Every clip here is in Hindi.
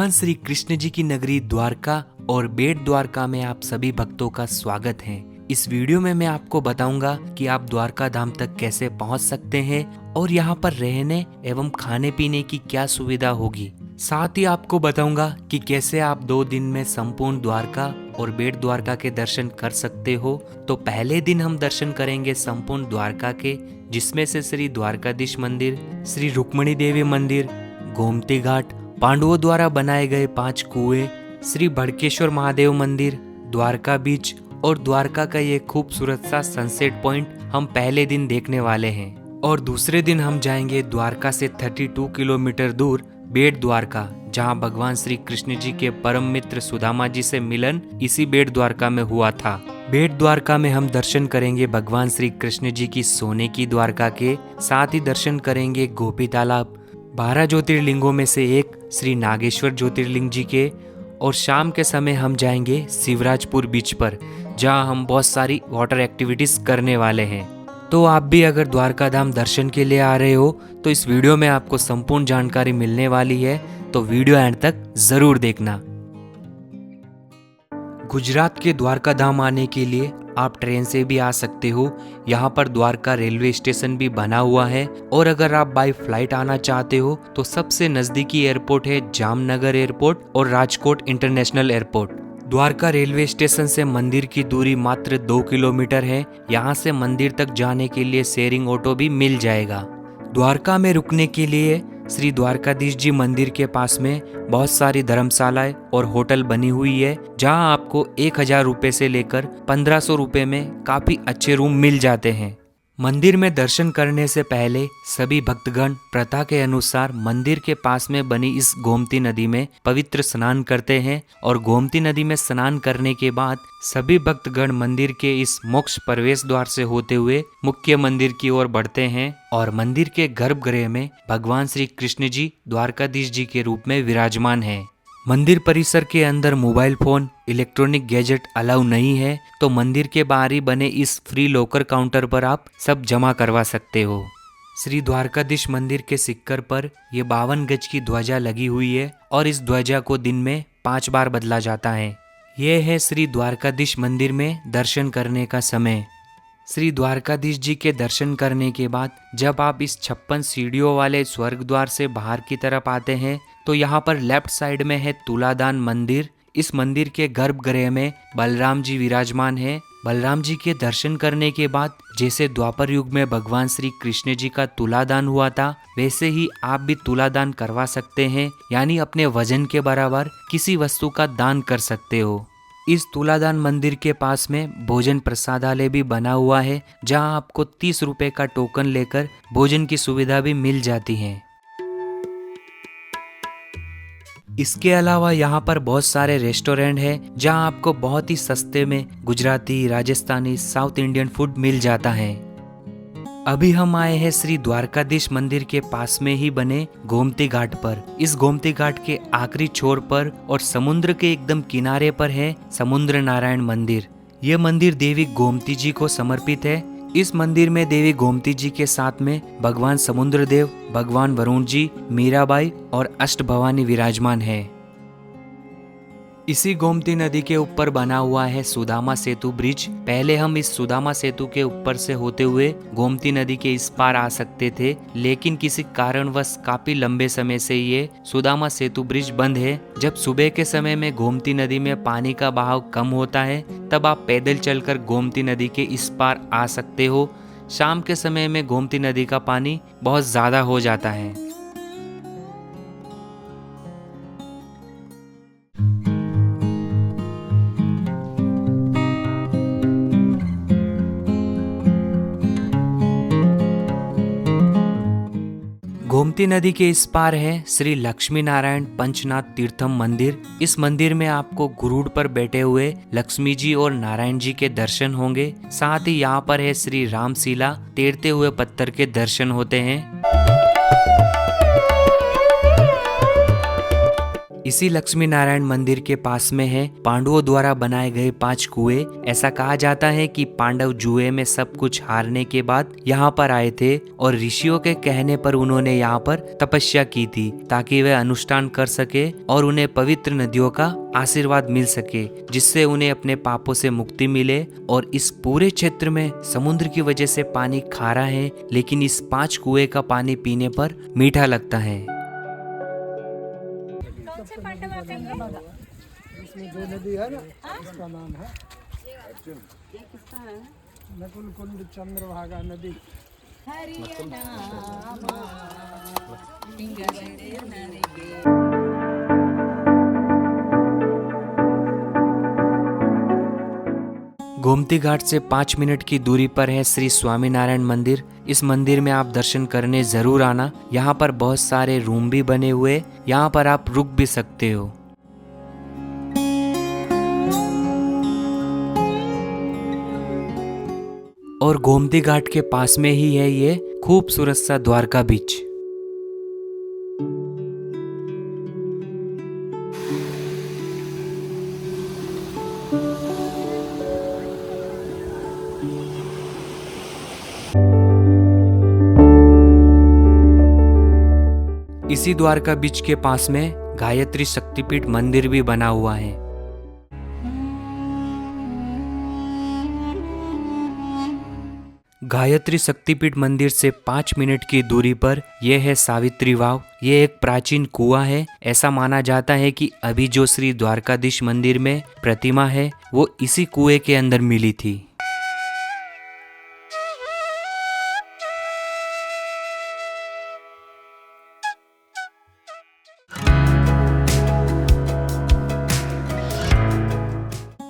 भगवान श्री कृष्ण जी की नगरी द्वारका और बेट द्वारका में आप सभी भक्तों का स्वागत है। इस वीडियो में मैं आपको बताऊंगा कि आप द्वारका धाम तक कैसे पहुंच सकते हैं और यहाँ पर रहने एवं खाने पीने की क्या सुविधा होगी। साथ ही आपको बताऊंगा कि कैसे आप 2 दिन में संपूर्ण द्वारका और बेट द्वारका के दर्शन कर सकते हो। तो पहले दिन हम दर्शन करेंगे संपूर्ण द्वारका के, जिसमें से श्री द्वारकाधीश मंदिर, श्री रुक्मणी देवी मंदिर, गोमती घाट, पांडवों द्वारा बनाए गए 5 कुएं, श्री भड़केश्वर महादेव मंदिर, द्वारका बीच और द्वारका का ये खूबसूरत सा सनसेट पॉइंट हम पहले दिन देखने वाले हैं। और दूसरे दिन हम जाएंगे द्वारका से 32 किलोमीटर दूर बेट द्वारका, जहां भगवान श्री कृष्ण जी के परम मित्र सुदामा जी से मिलन इसी बेट द्वारका में हुआ था। बेट द्वारका में हम दर्शन करेंगे भगवान श्री कृष्ण जी की सोने की द्वारका के, साथ ही दर्शन करेंगे गोपी तालाब, 12 ज्योतिर्लिंगों में से एक श्री नागेश्वर ज्योतिर्लिंग जी के, और शाम के समय हम जाएंगे शिवराजपुर बीच पर, जहां हम बहुत सारी वाटर एक्टिविटीज करने वाले हैं। तो आप भी अगर द्वारका धाम दर्शन के लिए आ रहे हो तो इस वीडियो में आपको संपूर्ण जानकारी मिलने वाली है, तो वीडियो एंड तक जरूर देखना। गुजरात के द्वारका धाम आने के लिए आप ट्रेन से भी आ सकते हो। यहाँ पर द्वारका रेलवे स्टेशन भी बना हुआ है, और अगर आप बाय फ्लाइट आना चाहते हो तो सबसे नजदीकी एयरपोर्ट है जामनगर एयरपोर्ट और Rajkot international airport. Dwarka railway station से मंदिर की दूरी मात्र 2 किलोमीटर है। यहाँ से मंदिर तक जाने के लिए शेयरिंग ऑटो भी मिल जाएगा। द्वारका में रुकने के लिए श्री द्वारकाधीश जी मंदिर के पास में बहुत सारी धर्मशालाएं और होटल बनी हुई है, जहां आपको 1000 रुपए से लेकर 1500 रुपए में काफी अच्छे रूम मिल जाते हैं। मंदिर में दर्शन करने से पहले सभी भक्तगण प्रथा के अनुसार मंदिर के पास में बनी इस गोमती नदी में पवित्र स्नान करते हैं, और गोमती नदी में स्नान करने के बाद सभी भक्तगण मंदिर के इस मोक्ष प्रवेश द्वार से होते हुए मुख्य मंदिर की ओर बढ़ते हैं, और मंदिर के गर्भगृह में भगवान श्री कृष्ण जी द्वारकाधीश जी के रूप में विराजमान हैं। मंदिर परिसर के अंदर mobile phone, electronic gadget allow नहीं है, तो मंदिर के बाहर ही बने इस फ्री लॉकर काउंटर पर आप सब जमा करवा सकते हो। श्री द्वारकाधीश मंदिर के सिक्कर पर ये 52 गज की ध्वजा लगी हुई है, और इस ध्वजा को दिन में 5 बार बदला जाता है। ये है श्री द्वारकाधीश मंदिर में दर्शन करने का समय। श्री द्वारकाधीश जी के दर्शन करने के बाद जब आप इस 56 सीढ़ियों वाले स्वर्ग द्वार से बाहर की तरफ आते हैं तो यहाँ पर लेफ्ट साइड में है तुलादान मंदिर। इस मंदिर के गर्भगृह में बलराम जी विराजमान है। बलराम जी के दर्शन करने के बाद जैसे द्वापर युग में भगवान श्री कृष्ण जी का तुलादान हुआ था, वैसे ही आप भी तुलादान करवा सकते हैं, यानी अपने वजन के बराबर किसी वस्तु का दान कर सकते हो। इस तुलादान मंदिर के पास में भोजन प्रसादालय भी बना हुआ है, जहां आपको 30 रुपए का टोकन लेकर भोजन की सुविधा भी मिल जाती है। इसके अलावा यहाँ पर बहुत सारे रेस्टोरेंट हैं, जहां आपको बहुत ही सस्ते में Gujarati, Rajasthani, South Indian food मिल जाता है। अभी हम आए हैं श्री द्वारकाधीश मंदिर के पास में ही बने गोमती घाट पर। इस गोमती घाट के आखिरी छोर पर और समुद्र के एकदम किनारे पर है समुद्र नारायण मंदिर। ये मंदिर देवी गोमती जी को समर्पित है। इस मंदिर में देवी गोमती जी के साथ में भगवान समुद्र देव, भगवान वरुण जी, मीराबाई और अष्ट भवानी विराजमान है। इसी गोमती नदी के ऊपर बना हुआ है सुदामा सेतु ब्रिज। पहले हम इस सुदामा सेतु के ऊपर से होते हुए गोमती नदी के इस पार आ सकते थे, लेकिन किसी कारणवश काफी लंबे समय से ये सुदामा सेतु ब्रिज बंद है। जब सुबह के समय में गोमती नदी में पानी का बहाव कम होता है, तब आप पैदल चलकर गोमती नदी के इस पार आ सकते हो। शाम के समय में गोमती नदी का पानी बहुत ज्यादा हो जाता है। गोमती नदी के इस पार है श्री लक्ष्मी नारायण पंचनाथ तीर्थम मंदिर। इस मंदिर में आपको गुरुड़ पर बैठे हुए लक्ष्मी जी और नारायण जी के दर्शन होंगे। साथ ही यहाँ पर है श्री रामशिला, तैरते हुए पत्थर के दर्शन होते हैं। इसी लक्ष्मी नारायण मंदिर के पास में है पांडवों द्वारा बनाए गए 5 कुएं। ऐसा कहा जाता है कि पांडव जुए में सब कुछ हारने के बाद यहाँ पर आए थे और ऋषियों के कहने पर उन्होंने यहाँ पर तपस्या की थी ताकि वे अनुष्ठान कर सके और उन्हें पवित्र नदियों का आशीर्वाद मिल सके, जिससे उन्हें अपने पापों से मुक्ति मिले। और इस पूरे क्षेत्र में समुद्र की वजह से पानी खारा है, लेकिन इस 5 कुएं का पानी पीने पर मीठा लगता है। इसमें जो नदी है ना, उसका नाम है अर्जुन। नकुल कुंड चंद्रभागा नदी। गोमती घाट से 5 मिनट की दूरी पर है श्री स्वामीनारायण मंदिर। इस मंदिर में आप दर्शन करने जरूर आना। यहाँ पर बहुत सारे रूम भी बने हुए, यहाँ पर आप रुक भी सकते हो। और गोमती घाट के पास में ही है ये खूबसूरत सा द्वारका बीच। इसी द्वारका बीच के पास में गायत्री शक्तिपीठ मंदिर भी बना हुआ है। गायत्री शक्तिपीठ मंदिर से 5 मिनट की दूरी पर यह है सावित्री वाव। ये एक प्राचीन कुआं है। ऐसा माना जाता है कि अभी जो श्री द्वारकाधीश मंदिर में प्रतिमा है वो इसी कुएं के अंदर मिली थी।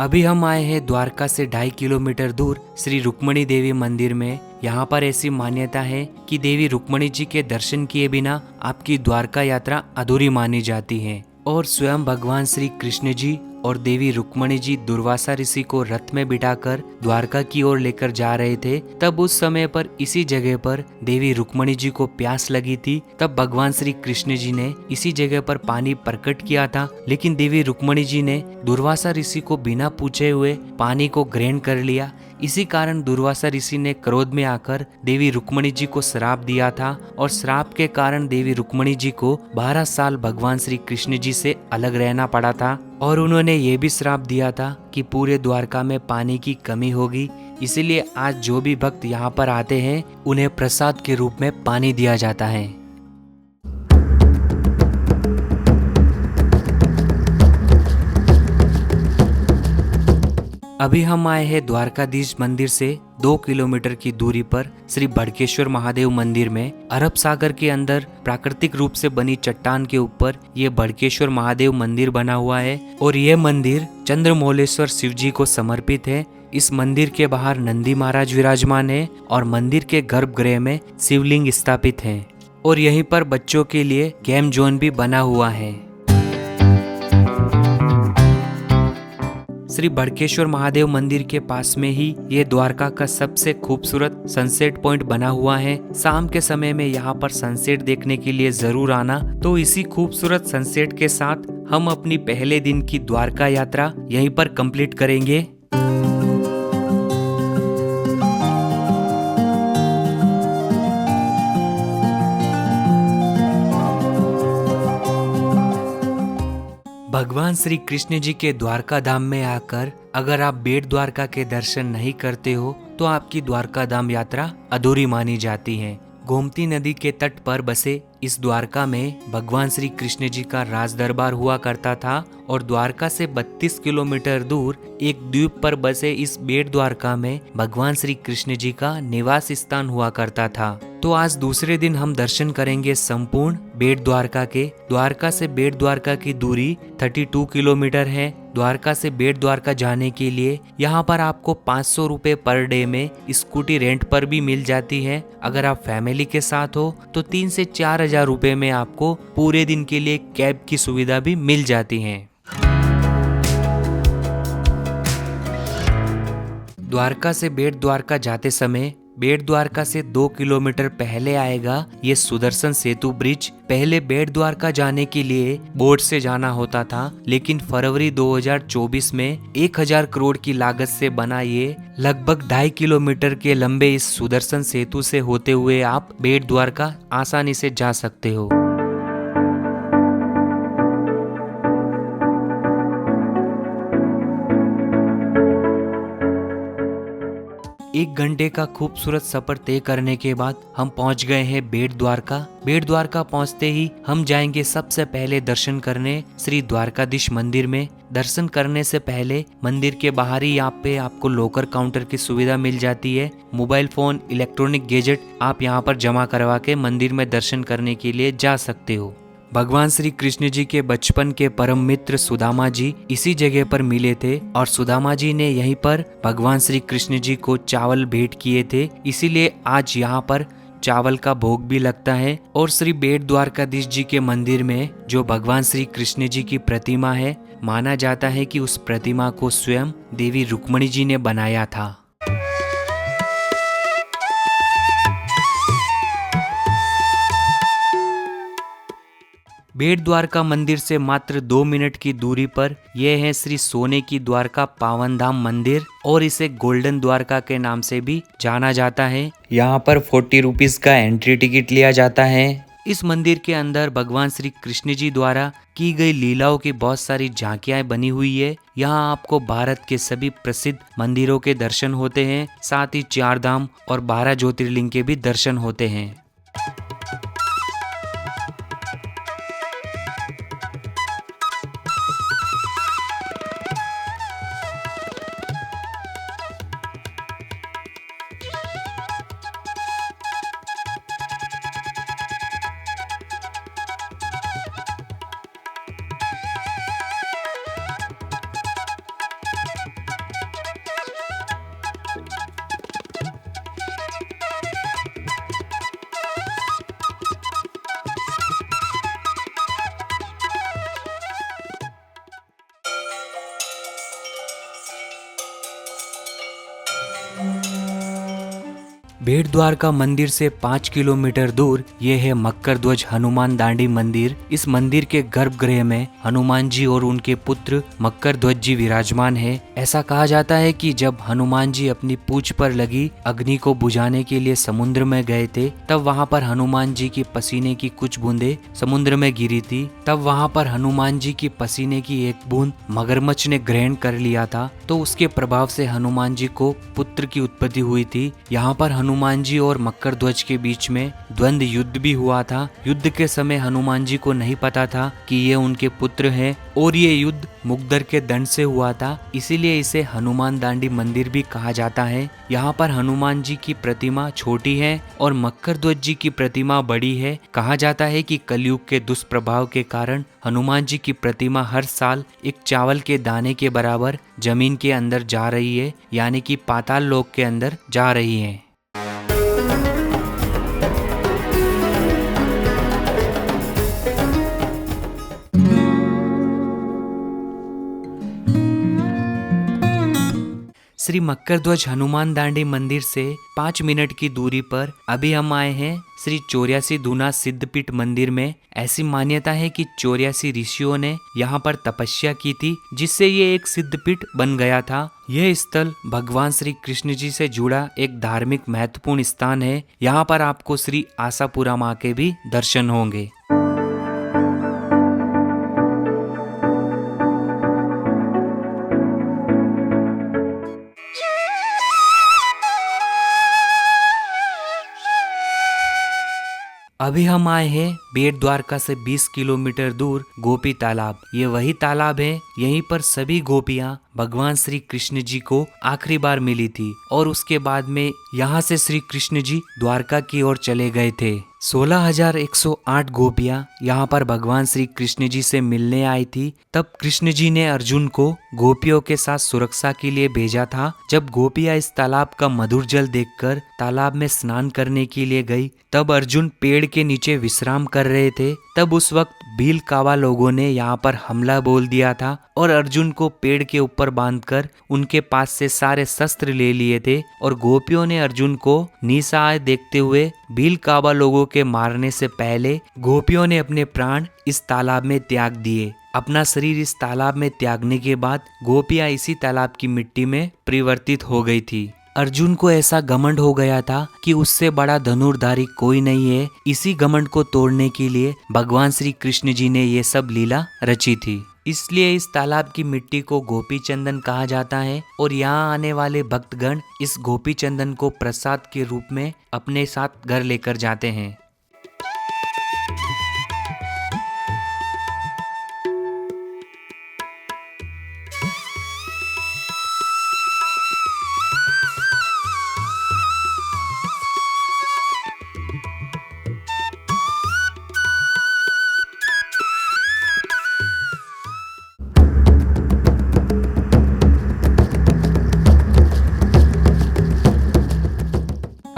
अभी हम आए हैं द्वारका से 2.5 किलोमीटर दूर श्री रुक्मणी देवी मंदिर में। यहाँ पर ऐसी मान्यता है कि देवी रुक्मणी जी के दर्शन किए बिना आपकी द्वारका यात्रा अधूरी मानी जाती है। और स्वयं भगवान श्री कृष्ण जी और देवी रुक्मणी जी दुर्वासा ऋषि को रथ में बिठाकर द्वारका की ओर लेकर जा रहे थे। तब उस समय पर इसी जगह पर देवी रुक्मणी जी को प्यास लगी थी। तब भगवान श्री कृष्ण जी ने इसी जगह पर पानी प्रकट किया था, लेकिन देवी रुक्मणी जी ने दुर्वासा ऋषि को बिना पूछे हुए पानी को ग्रहण कर लिया। इसी कारण दुर्वासा ऋषि ने क्रोध में आकर देवी रुक्मणी जी को श्राप दिया था और श्राप के कारण देवी रुक्मणी जी को 12 साल भगवान श्री कृष्ण जी से अलग रहना पड़ा था। और उन्होंने ये भी श्राप दिया था कि पूरे द्वारका में पानी की कमी होगी, इसीलिए आज जो भी भक्त यहाँ पर आते हैं उन्हें प्रसाद के रूप में पानी दिया जाता है। अभी हम आए हैं द्वारकाधीश मंदिर से 2 किलोमीटर की दूरी पर श्री बड़केश्वर महादेव मंदिर में। अरब सागर के अंदर प्राकृतिक रूप से बनी चट्टान के ऊपर ये बड़केश्वर महादेव मंदिर बना हुआ है और ये मंदिर चंद्रमौलेश्वर शिव जी को समर्पित है। इस मंदिर के बाहर नंदी महाराज विराजमान है और मंदिर के गर्भगृह में शिवलिंग स्थापित है और यहीं पर बच्चों के लिए गेम जोन भी बना हुआ है। श्री बड़केश्वर महादेव मंदिर के पास में ही ये द्वारका का सबसे खूबसूरत सनसेट पॉइंट बना हुआ है। शाम के समय में यहाँ पर सनसेट देखने के लिए जरूर आना। तो इसी खूबसूरत सनसेट के साथ हम अपनी पहले दिन की द्वारका यात्रा यहीं पर कंप्लीट करेंगे। भगवान श्री कृष्ण जी के द्वारका धाम में आकर अगर आप बेट द्वारका के दर्शन नहीं करते हो तो आपकी द्वारका धाम यात्रा अधूरी मानी जाती है। गोमती नदी के तट पर बसे इस द्वारका में भगवान श्री कृष्ण जी का राज दरबार हुआ करता था और द्वारका से 32 किलोमीटर दूर एक द्वीप पर बसे इस बेट द्वारका में भगवान श्री कृष्ण जी का निवास स्थान हुआ करता था। तो आज दूसरे दिन हम दर्शन करेंगे संपूर्ण बेट द्वारका के। द्वारका से बेट द्वारका की दूरी 32 किलोमीटर है। द्वारका से बेट द्वारका जाने के लिए यहाँ पर आपको 500 रुपए पर डे में स्कूटी रेंट पर भी मिल जाती है। अगर आप फैमिली के साथ हो तो 3 से 4 हजार रुपए में आपको पूरे दिन के लिए कैब की सुविधा भी मिल जाती है। द्वारका से बेट द्वारका जाते समय बेट द्वारका से 2 किलोमीटर पहले आएगा ये सुदर्शन सेतु ब्रिज। पहले बेट द्वारका जाने के लिए बोट से जाना होता था, लेकिन फरवरी 2024 में 1000 करोड़ की लागत से बना ये लगभग 2.5 किलोमीटर के लंबे इस सुदर्शन सेतु से होते हुए आप बेट द्वारका आसानी से जा सकते हो। एक घंटे का खूबसूरत सफर तय करने के बाद हम पहुंच गए हैं बेट द्वारका। बेट द्वारका पहुंचते ही हम जाएंगे सबसे पहले दर्शन करने श्री द्वारकाधीश मंदिर में। दर्शन करने से पहले मंदिर के बाहर ही यहाँ पे आपको लॉकर काउंटर की सुविधा मिल जाती है। मोबाइल फोन, इलेक्ट्रॉनिक गैजेट आप यहाँ पर जमा करवा के मंदिर में दर्शन करने के लिए जा सकते हो। भगवान श्री कृष्ण जी के बचपन के परम मित्र सुदामा जी इसी जगह पर मिले थे और सुदामा जी ने यहीं पर भगवान श्री कृष्ण जी को चावल भेंट किए थे, इसीलिए आज यहाँ पर चावल का भोग भी लगता है। और श्री बेट द्वारकाधीश जी के मंदिर में जो भगवान श्री कृष्ण जी की प्रतिमा है, माना जाता है कि उस प्रतिमा को स्वयं देवी रुक्मणी जी ने बनाया था। बेट द्वारका मंदिर से मात्र 2 मिनट की दूरी पर यह है श्री सोने की द्वारका पावन धाम मंदिर, और इसे गोल्डन द्वारका के नाम से भी जाना जाता है। यहाँ पर 40 रुपीज का एंट्री टिकट लिया जाता है। इस मंदिर के अंदर भगवान श्री कृष्ण जी द्वारा की गई लीलाओं की बहुत सारी झांकियां बनी हुई है। यहाँ आपको भारत के सभी प्रसिद्ध मंदिरों के दर्शन होते हैं, साथ ही 4 धाम और 12 ज्योतिर्लिंग के भी दर्शन होते हैं। बेट द्वारका मंदिर से 5 किलोमीटर दूर ये है मकर ध्वज हनुमान दांडी मंदिर। इस मंदिर के गर्भगृह में हनुमान जी और उनके पुत्र मकर ध्वज जी विराजमान है। ऐसा कहा जाता है कि जब हनुमान जी अपनी पूंछ पर लगी अग्नि को बुझाने के लिए समुद्र में गए थे, तब वहाँ पर हनुमान जी की पसीने की कुछ बूंदे समुद्र में गिरी थी। तब वहाँ पर हनुमान जी की पसीने की एक बूंद मगरमच्छ ने ग्रहण कर लिया था, तो उसके प्रभाव से हनुमान जी को पुत्र की उत्पत्ति हुई थी। यहाँ पर हनुमान जी और मकर ध्वज के बीच में द्वंद्व युद्ध भी हुआ था। युद्ध के समय हनुमान जी को नहीं पता था कि ये उनके पुत्र हैं, और ये युद्ध मुगदर के दंड से हुआ था, इसीलिए इसे हनुमान दांडी मंदिर भी कहा जाता है। यहाँ पर हनुमान जी की प्रतिमा छोटी है और मकर ध्वज जी की प्रतिमा बड़ी है। कहा जाता है कि कलयुग के दुष्प्रभाव के कारण हनुमान जी की प्रतिमा हर साल एक चावल के दाने के बराबर जमीन के अंदर जा रही है, यानी कि पाताल लोक के अंदर जा रही है। श्री मकर ध्वज हनुमान दांडी मंदिर से 5 मिनट की दूरी पर अभी हम आए हैं श्री 84 धूना सिद्धपीठ मंदिर में। ऐसी मान्यता है कि 84 ऋषियों ने यहाँ पर तपस्या की थी, जिससे ये एक सिद्धपीठ बन गया था। यह स्थल भगवान श्री कृष्ण जी से जुड़ा एक धार्मिक महत्वपूर्ण स्थान है। यहाँ पर आपको श्री आशापुरा माँ के भी दर्शन होंगे। अभी हम आए हैं बेट द्वारका से 20 किलोमीटर दूर गोपी तालाब। ये वही तालाब है, यहीं पर सभी गोपियां भगवान श्री कृष्ण जी को आखिरी बार मिली थी, और उसके बाद में यहाँ से श्री कृष्ण जी द्वारका की ओर चले गए थे। 16,108 गोपियां यहाँ पर भगवान श्री कृष्ण जी से मिलने आई थी। तब कृष्ण जी ने अर्जुन को गोपियों के साथ सुरक्षा के लिए भेजा था। जब गोपियां इस तालाब का मधुर जल देखकर तालाब में स्नान करने के लिए गई, तब अर्जुन पेड़ के नीचे विश्राम कर रहे थे। तब उस वक्त भीलकावा लोगों ने यहाँ पर हमला बोल दिया था और अर्जुन को पेड़ के ऊपर बांधकर उनके पास से सारे शस्त्र ले लिए थे और गोपियों ने अर्जुन को निसहाय देखते हुए भीलकावा लोगों के मारने से पहले गोपियों ने अपने प्राण इस तालाब में त्याग दिए। अपना शरीर इस तालाब में त्यागने के बाद गोपियां इसी तालाब की मिट्टी में परिवर्तित हो गई थी। अर्जुन को ऐसा घमंड हो गया था कि उससे बड़ा धनुर्धारी कोई नहीं है। इसी घमंड को तोड़ने के लिए भगवान श्री कृष्ण जी ने ये सब लीला रची थी। इसलिए इस तालाब की मिट्टी को गोपी चंदन कहा जाता है और यहाँ आने वाले भक्तगण इस गोपी चंदन को प्रसाद के रूप में अपने साथ घर लेकर जाते हैं।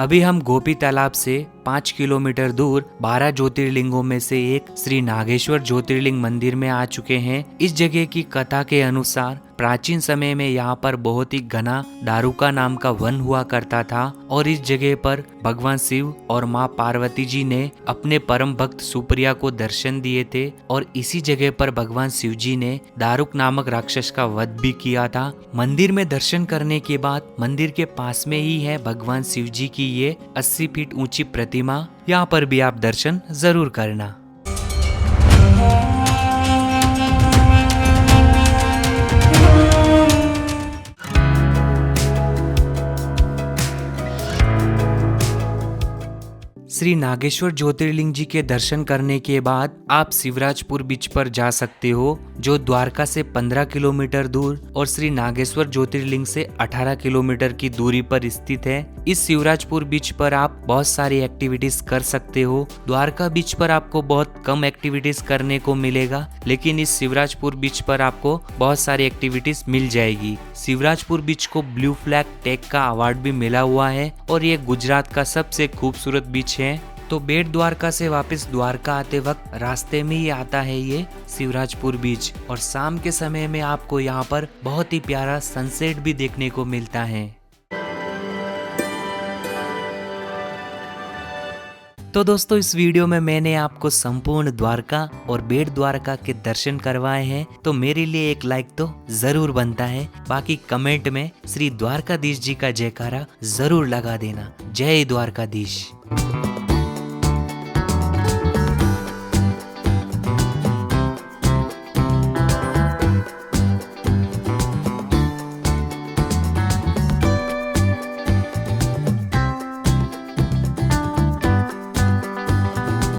अभी हम गोपी तालाब से 5 किलोमीटर दूर 12 ज्योतिर्लिंगों में से एक श्री नागेश्वर ज्योतिर्लिंग मंदिर में आ चुके हैं। इस जगह की कथा के अनुसार प्राचीन समय में यहाँ पर बहुत ही घना दारुका नाम का वन हुआ करता था और इस जगह पर भगवान शिव और माँ पार्वती जी ने अपने परम भक्त सुप्रिया को दर्शन दिए थे और इसी जगह पर भगवान शिव जी ने दारुक नामक राक्षस का वध भी किया था। मंदिर में दर्शन करने के बाद मंदिर के पास में ही है भगवान शिव जी की ये 80 फीट ऊंची प्रतिमा। यहाँ पर भी आप दर्शन जरूर करना। श्री नागेश्वर ज्योतिर्लिंग जी के दर्शन करने के बाद आप शिवराजपुर बीच पर जा सकते हो, जो द्वारका से 15 किलोमीटर दूर और श्री नागेश्वर ज्योतिर्लिंग से 18 किलोमीटर की दूरी पर स्थित है। इस शिवराजपुर बीच पर आप बहुत सारी एक्टिविटीज कर सकते हो। द्वारका बीच पर आपको बहुत कम एक्टिविटीज करने को मिलेगा, लेकिन इस शिवराजपुर बीच पर आपको बहुत सारी एक्टिविटीज मिल जाएगी। शिवराजपुर बीच को ब्लू फ्लैग टैग का अवार्ड भी मिला हुआ है और ये गुजरात का सबसे खूबसूरत बीच है। तो बेट द्वारका से वापस द्वारका आते वक्त रास्ते में ही आता है ये शिवराजपुर बीच और शाम के समय में आपको यहाँ पर बहुत ही प्यारा सनसेट भी देखने को मिलता है। तो दोस्तों, इस वीडियो में मैंने आपको संपूर्ण द्वारका और बेट द्वारका के दर्शन करवाए हैं, तो मेरे लिए एक लाइक तो जरूर बनता है। बाकी कमेंट में श्री द्वारकाधीश जी का जयकारा जरूर लगा देना। जय द्वारकाधीश।